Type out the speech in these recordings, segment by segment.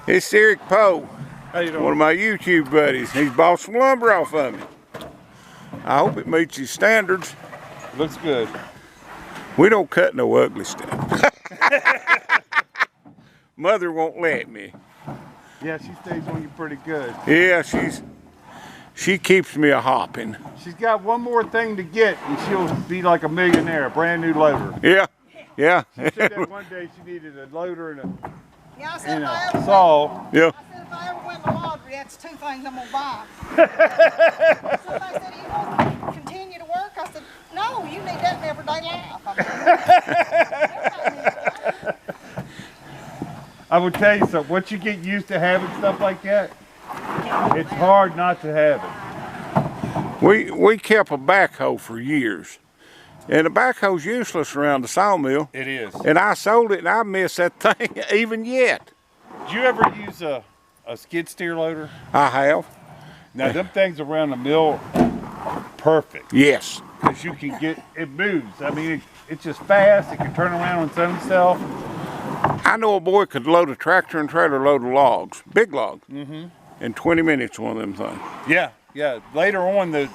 It's Eric Poe, How you doing? one of my YouTube buddies. He's bought some lumber off of me. I hope it meets his standards. Looks good. We don't cut no ugly stuff. Mother won't let me. Yeah, she stays on you pretty good. Yeah, she keeps me a hopping. She's got one more thing to get, and she'll be like a millionaire, a brand new loader. Yeah. She said that one day she needed a loader and Yeah, I said, if I a ever saw. Yeah. I said, if I ever went to the laundry, that's two things I'm going to buy. Somebody said, you want to continue to work? I said, no, you need that in everyday life. I would tell you something. Once you get used to having stuff like that, it's hard not to have it. We kept a backhoe for years. And the backhoe's useless around the sawmill. It is. And I sold it and I miss that thing even yet. Did you ever use a skid steer loader? I have. Now, them things around the mill are perfect. Yes. Because you can get, it moves. I mean, it's just fast. It can turn around on its own self. I know a boy could load a tractor and trailer load of logs, big logs, in 20 minutes, one of them things. Yeah, yeah. Later on, the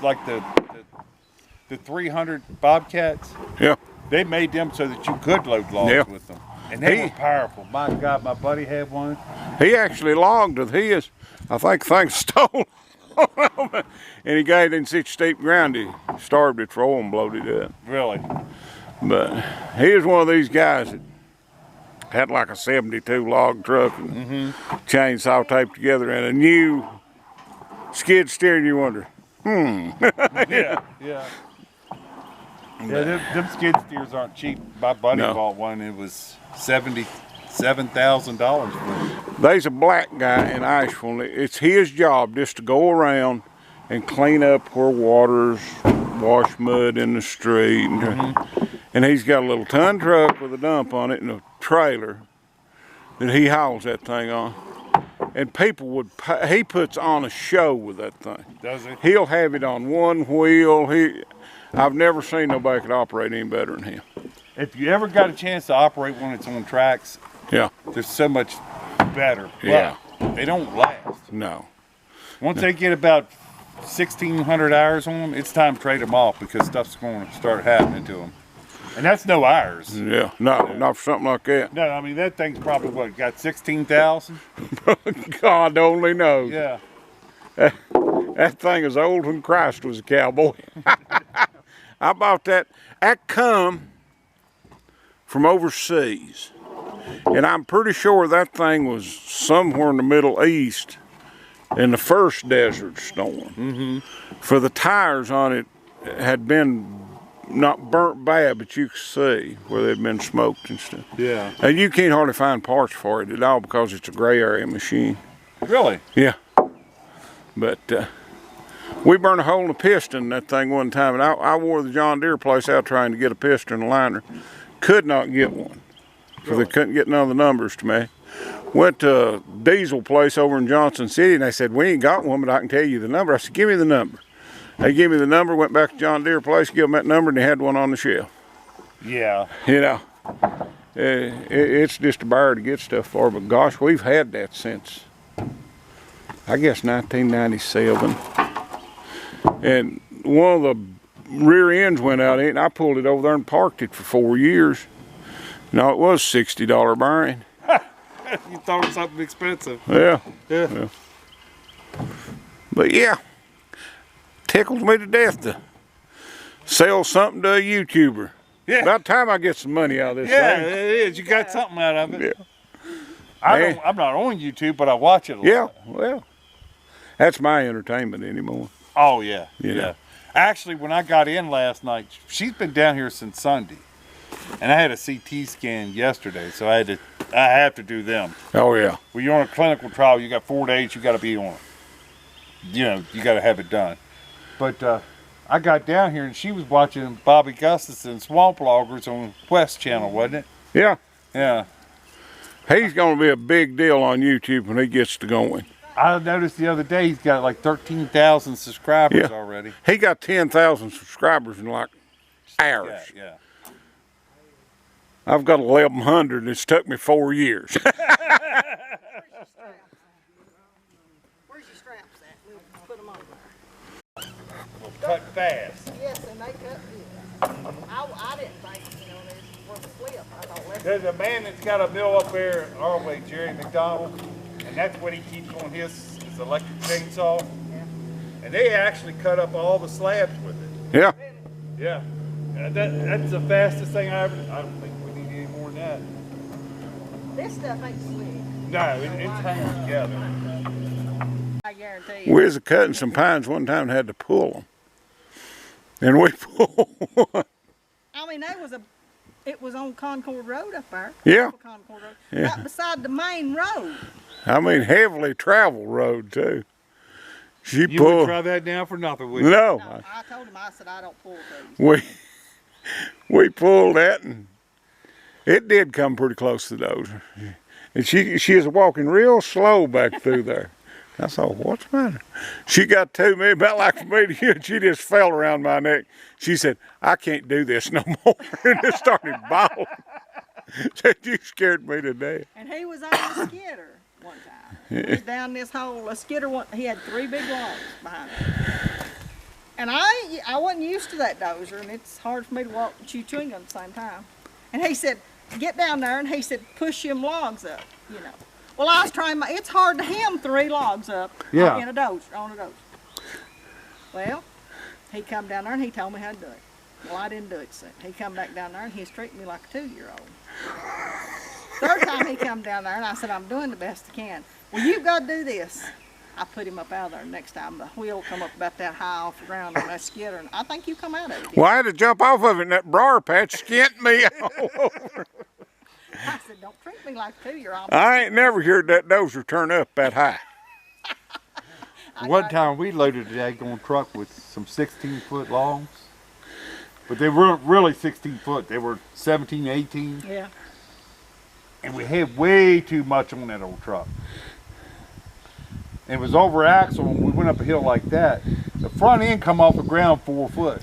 300 Bobcats, Yeah. they made them so that you could load logs Yeah. with them. And they were powerful. My God, my buddy had one. He actually logged with his. I think the thing stole. And he got it in such steep ground, he starved it for oil and blowed it up. Really? But he was one of these guys that had like a 72 log truck and chainsaw taped together and a new skid steer, and you wonder, Yeah, yeah. Yeah, them skid steers aren't cheap. My buddy No. bought one. It was $77,000 for it. There's a black guy in Asheville. It's his job just to go around and clean up where waters wash mud in the street. And he's got a little ton truck with a dump on it and a trailer that he hauls that thing on. And people would pay, he puts on a show with that thing. Does he? He'll have it on one wheel. I've never seen nobody could operate any better than him. If you ever got a chance to operate one that's on tracks, Yeah. they're so much better. Yeah. But they don't last. No. Once they get about 1,600 hours on them, it's time to trade them off because stuff's going to start happening to them. And that's no hours. Yeah. No, not for something like that. No, I mean, that thing's probably, what, got 16,000? God only knows. Yeah. That thing is old when Christ was a cowboy. I bought that. That come from overseas. And I'm pretty sure that thing was somewhere in the Middle East in the first desert storm. For the tires on it had been not burnt bad, but you could see where they'd been smoked and stuff. Yeah. And you can't hardly find parts for it at all because it's a gray area machine. Really? Yeah. But we burned a hole in the piston in that thing one time, and I wore the John Deere place out trying to get a piston liner. Could not get one. So they couldn't get none of the numbers to me. Went to a diesel place over in Johnson City, and they said, we ain't got one, but I can tell you the number. I said, give me the number. They gave me the number, went back to John Deere place, gave them that number, and they had one on the shelf. Yeah. You know, it's just a bar to get stuff for, but gosh, we've had that since, I guess, 1997. And one of the rear ends went out in it, and I pulled it over there and parked it for 4 years. No, it was $60 bearing. You thought it was something expensive. Yeah. Yeah. But yeah, tickles me to death to sell something to a YouTuber. Yeah. About time I get some money out of this Yeah, thing. it is. You got something out of it. Yeah. I'm not on YouTube, but I watch it a lot. Yeah, well, that's my entertainment anymore. Oh, yeah. You know. Yeah. Actually, when I got in last night, she's been down here since Sunday. And I had a CT scan yesterday, so I have to do them. Oh yeah. When you're on a clinical trial, you got 4 days, you got to be on it. You know, you got to have it done. But I got down here and she was watching Bobby Gustafson Swamp Loggers on Quest Channel, wasn't it? Yeah. Yeah. He's going to be a big deal on YouTube when he gets to going. I noticed the other day he's got like 13,000 subscribers Yeah. already. He got 10,000 subscribers in like hours. Yeah. I've got 1,100 and it's took me 4 years. fast. Yes, and they cut good. I didn't think, they were flip. I thought, let's There's a man that's got a mill up there our way, Jerry McDonald, and that's what he keeps on his electric chainsaw. And they actually cut up all the slabs with it. Yeah. Yeah. That's the fastest thing I don't think we need any more than that. this stuff ain't slick. No, it's hanging together. I guarantee you. We was cutting some pines one time and had to pull them. And we pulled one. I mean, it was on Concord Road up there. Yeah. Concord Road. Yeah. Right beside the main road. I mean, heavily traveled road too. She You wouldn't pulled. try that down for nothing, would you? No, No, I told him, I said, I don't pull these. we pulled that, and it did come pretty close to the dozer. And she was walking real slow back through there. I thought, what's the matter? She got to me about like for me to you, and she just fell around my neck. She said, I can't do this no more, and just started bawling. Said, you scared me to death. And he was on the skidder one time. He was down this hole. A skidder, he had 3 big logs behind him. And I wasn't used to that dozer, and it's hard for me to walk and chew chewing gum at the same time. And he said, get down there, and he said, push them logs up, Well, I was trying it's hard to hem 3 logs up Yeah. on a dozer. Well, he come down there and he told me how to do it. Well, I didn't do it, so he come back down there and he's treating me like a 2-year-old. Third time he come down there and I said, I'm doing the best I can. Well, you've got to do this. I put him up out of there. Next time the wheel come up about that high off the ground on that skidder, and I think you come out of it. Well, I had to jump off of it, and that briar patch skint me all over. I said, don't treat me like a 2-year-old. I ain't never heard that dozer turn up that high. One time we loaded a daggone truck with some 16-foot logs. But they weren't really 16 foot. They were 17, 18. Yeah. And we had way too much on that old truck. And it was over axle when we went up a hill like that. The front end come off the ground 4 foot.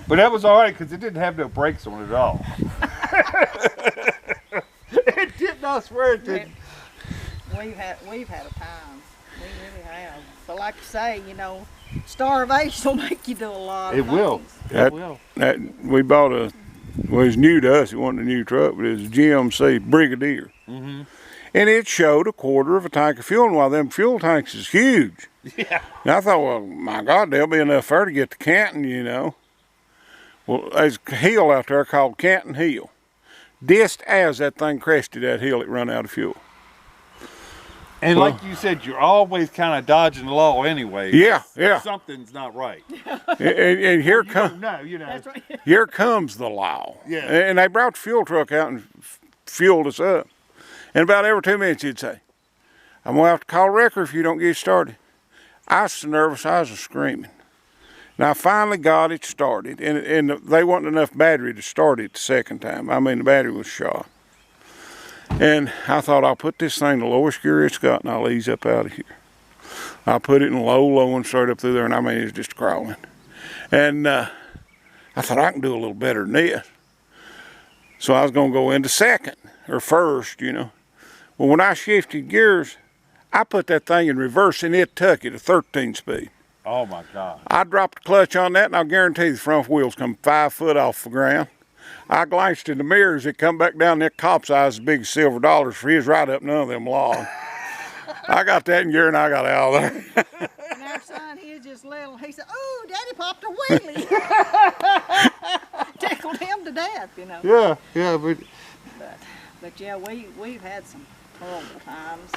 But that was all right because it didn't have no brakes on it at all. It didn't, I swear it didn't. We've had a time. We really have. But like you say, starvation will make you do a lot of It will. things. It will. We bought well, it was new to us. It wasn't a new truck, but it was a GMC Brigadier. Mm-hmm. And it showed a quarter of a tank of fuel. And while them fuel tanks is huge. Yeah. And I thought, well, my God, there'll be enough there to get to Canton, Well, there's a hill out there called Canton Hill. Just as that thing crested that hill, it run out of fuel. And like you said, you're always kind of dodging the law anyway. Yeah, yeah. Something's not right. And here comes No, That's right. here comes the law. Yeah. And they brought the fuel truck out and fueled us up. And about every 2 minutes he'd say, I'm going to have to call Wrecker if you don't get started. I was so nervous, I was screaming. And I finally got it started. And they wasn't enough battery to start it the second time. I mean, the battery was shot. And I thought, I'll put this thing the lowest gear it's got and I'll ease up out of here. I put it in low and straight up through there, and I mean, it was just crawling. And I thought, I can do a little better than this. So I was going to go into second or first, Well, when I shifted gears, I put that thing in reverse and it took it at 13 speed. Oh my God. I dropped the clutch on that, and I'll guarantee the front wheels come 5 foot off the ground. I glanced in the mirrors, it come back down, that cop's eyes as big as silver dollars for his right up none of them logs. I got that in gear and I got out of there. And our son, he was just little. He said, "Oh, Daddy popped a wheelie." Tickled him to death, Yeah, But yeah, we've had some horrible times.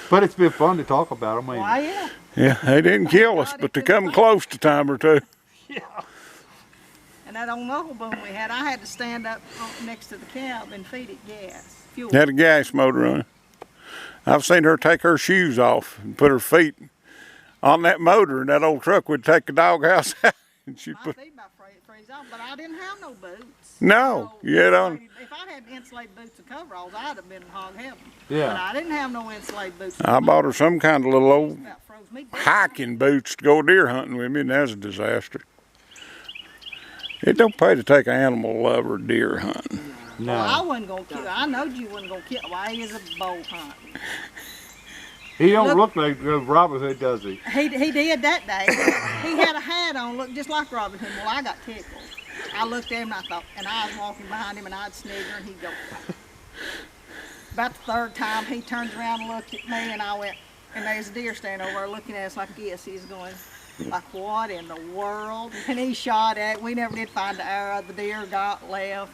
but it's been fun to talk about them. Why, yeah. Yeah, they didn't kill us, but they come close a time or two. Yeah. And that old knuckle boom we had, I had to stand up next to the cab and feed it gas, fuel. Had a gas motor on it. I've seen her take her shoes off and put her feet on that motor, and that old truck would take the doghouse out. And she'd My put, feet about freeze off, but I didn't have no boots. No, So you don't. If I had insulated boots and coveralls, I'd have been in hog heaven. Yeah. But I didn't have no insulated boots. I bought her some kind of little old About froze me dead. hiking boots to go deer hunting with me, and that was a disaster. It don't pay to take an animal lover deer hunting. No. Well, I wasn't gonna kill. I knowed you wasn't gonna kill. Why is a bow hunting? He don't look like Robin Hood, does he? He did that day. He had a hat on, looked just like Robin Hood. Well, I got tickled. I looked at him and I thought, and I was walking behind him and I'd snigger and he'd go. About the third time, he turns around and looked at me and I went, and there's a deer standing over there looking at us like this. He's going, like, what in the world? And he shot at it. We never did find the arrow. The deer got left.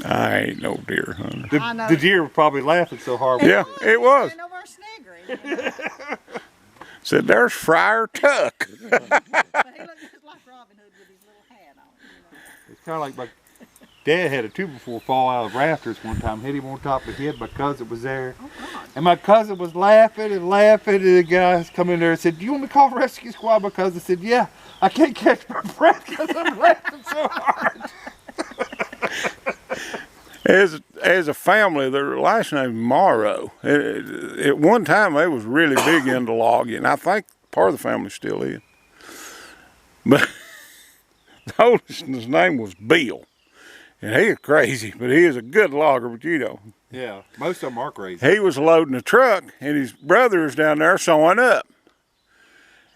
I ain't no deer hunter. I know. The deer were probably laughing so hard. Yeah, it was. Standing over there sniggering. Said, there's Friar Tuck. But he looked just like Robin Hood with his little hat on. It's kind of like my dad had a 2x4 fall out of rafters one time, hit him on top of the head. My cousin was there. Oh, God. And my cousin was laughing and laughing, and the guys come in there and said, "Do you want me to call rescue squad?" My cousin said, "Yeah, I can't catch my breath because I'm laughing so hard." As a family, their last name Morrow. At one time, they was really big into logging. I think part of the family still is. But the oldest, his name was Bill. And he was crazy, but he is a good logger, but you know. Yeah, most of them are crazy. He was loading a truck, and his brother was down there sewing up.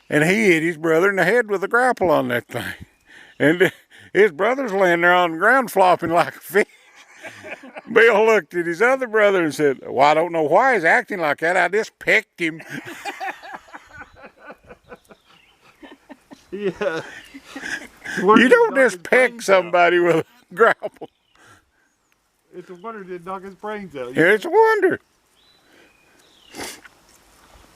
And he hit his brother in the head with a grapple on that thing. And his brother's laying there on the ground flopping like a fish. Bill looked at his other brother and said, "Well, I don't know why he's acting like that. I just pecked him." Yeah. You don't just peck somebody with a grapple. It's a wonder did knock his brains out. It's a wonder.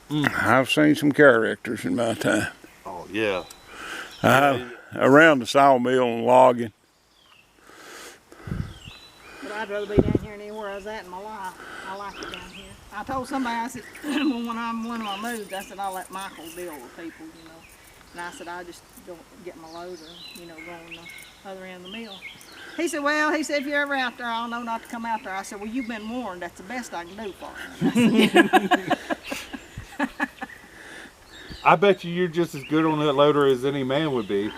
I've seen some characters in my time. Oh, yeah. Around the sawmill and logging. But I'd rather be down here than anywhere I was at in my life. I like it down here. I told somebody, I said, when I moved, I said, I'll let Michael deal with people, you know. And I said, I just go get my loader, you know, go on the other end of the mill. He said, well, he said, if you're ever out there, I'll know not to come out there. I said, well, you've been warned. That's the best I can do for you. I bet you're just as good on that loader as any man would be.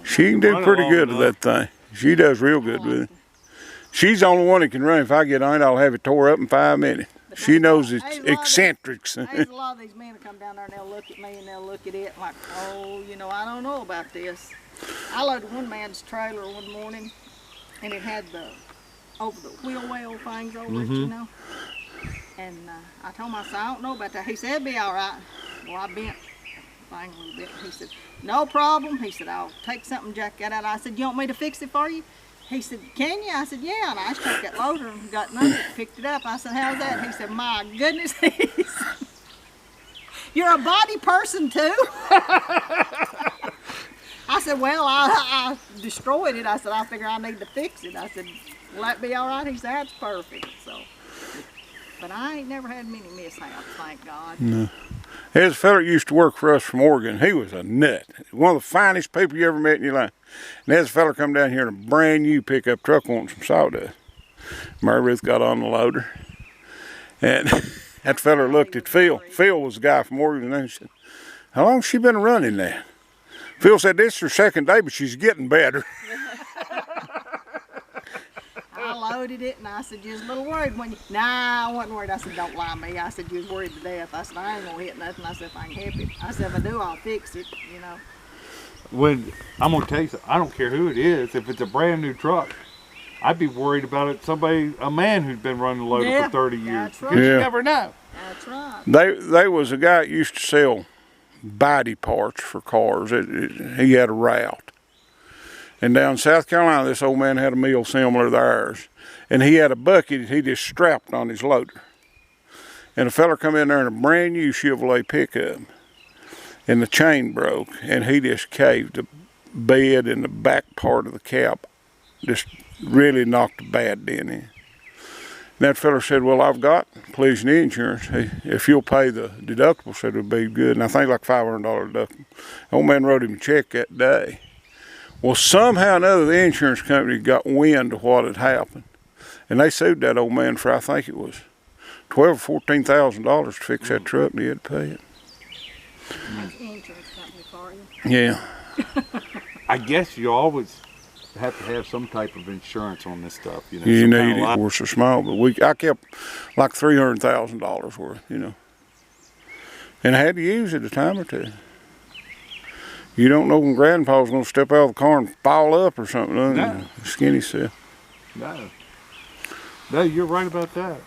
She can do pretty good with that thing. She does real good with it. She's the only one that can run. If I get on it, I'll have it tore up in 5 minutes. She knows its eccentrics. There's a lot of these men that come down there and they'll look at me and they'll look at it like, oh, you know, I don't know about this. I loaded one man's trailer one morning and it had the wheel well things over it, you know. And I told him, I said, I don't know about that. He said, it'll be all right. Well, I bent the thing a little bit. He said, no problem. He said, I'll take something, jack that out. I said, you want me to fix it for you? He said, can you? I said, yeah. And I just took that loader and got under it, picked it up. I said, how's that? He said, my goodness. He said, you're a body person too? I said, well, I destroyed it. I said, I figure I need to fix it. I said, will that be all right? He said, that's perfect. So, but I ain't never had many mishaps, thank God. No. There's a fella that used to work for us from Oregon. He was a nut. One of the finest people you ever met in your life. And there's a fella come down here in a brand new pickup truck wanting some sawdust. Mary Ruth got on the loader. And that fella looked at Phil. Phil was the guy from Oregon. And he said, how long has she been running that? Phil said, this is her second day, but she's getting better. I loaded it and I said, you was a little worried when you, nah, I wasn't worried. I said, don't lie to me. I said, you was worried to death. I said, I ain't gonna hit nothing. I said, if I can help it. I said, if I do, I'll fix it, you know. When, I'm gonna tell you something, I don't care who it is, if it's a brand new truck, I'd be worried about it, a man who's been running the loader for 30 years. That's right. Because Yeah. you never know. That's right. They was a guy that used to sell body parts for cars. He had a route. And down in South Carolina, this old man had a mill similar to ours. And he had a bucket he just strapped on his loader. And a fella come in there in a brand new Chevrolet pickup. And the chain broke. And he just caved the bed and the back part of the cap. Just really knocked a bad dent in. And that fella said, well, I've got collision insurance. If you'll pay the deductible, said it would be good. And I think like $500 deductible. The old man wrote him a check that day. Well, somehow or another, the insurance company got wind of what had happened. And they sued that old man for, I think it was $12,000 or $14,000 to fix that truck, and he had to pay it. That's the insurance company for you. Yeah. I guess you always have to have some type of insurance on this stuff. You know, You some need kind of it. We're so small, but I kept like $300,000 worth, you know. And I had to use it a time or two. You don't know when Grandpa's gonna step out of the car and fall up or something, No. Skinny self. No. No, you're right about that.